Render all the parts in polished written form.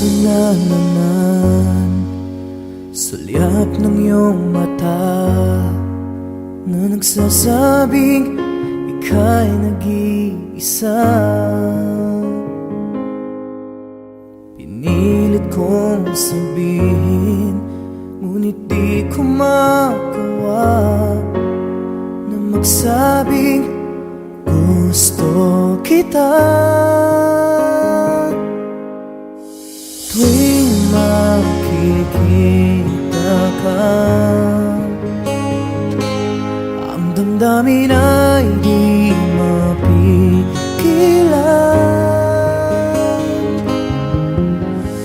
Ito na naman, sulyap ng iyong mata na nagsasabing ika'y nag-iisa. Pinilit kong sabihin, ngunit di ko magawa na magsabing gusto kita. Tuwing makikita ka, ang damdamin ay di mapigilan.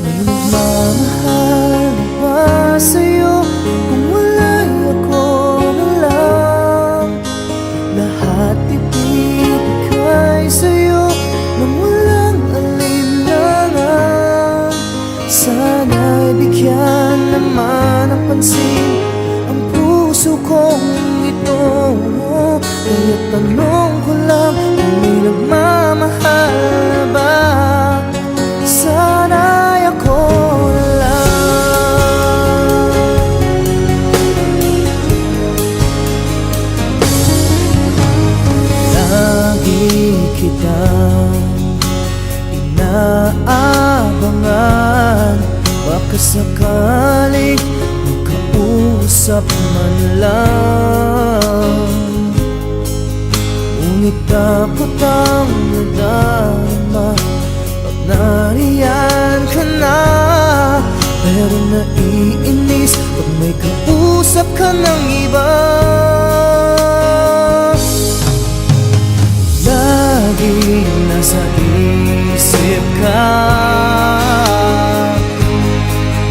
May nagmamahal na ba sa'yo kung wala'y ako na lang? Lahat ibibigay sa'yo nang walang alinlangan. Sana'y bigyan naman ng pansin ang puso kong ito. Kaya tanong ko lang kung may nagmamahal na ba? Sana'y ako na lang. Lagi kitang inaabangan, baka sakaling magkausap man lang. Ngunit dapat ang nadama pag nariyan ka na. Pero naiinis pag may kausap ka ng iba. Laging nasa isip ka,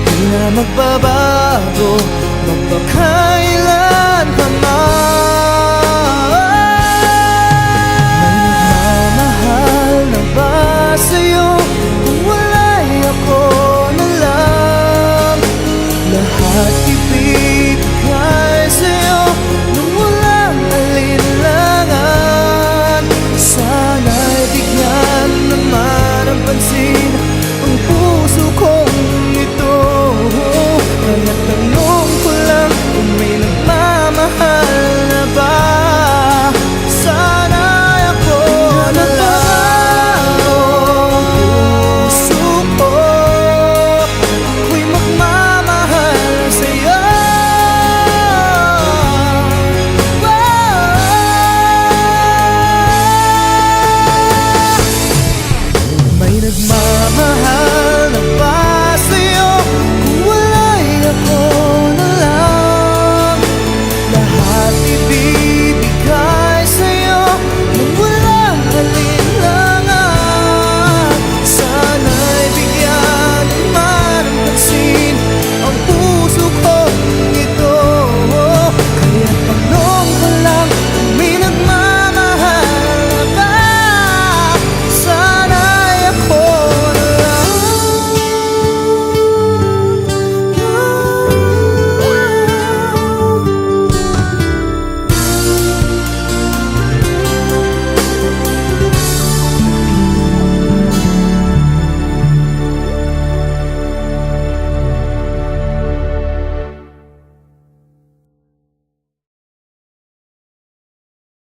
di na magbabago magpakailan pa man. May nagmamahal na ba sa'yo kung wala'y ako na lang? Lahat ibibigay sa'yo nung walang alinlangan. Sana'y bigyan naman ang pansin ang puso kong ito. Kaya tanong ko lang kung may nagmamahal na ba? Sana'y ako na lang. Puso ko, ako'y magmamahal sa'yo. May nagmamahal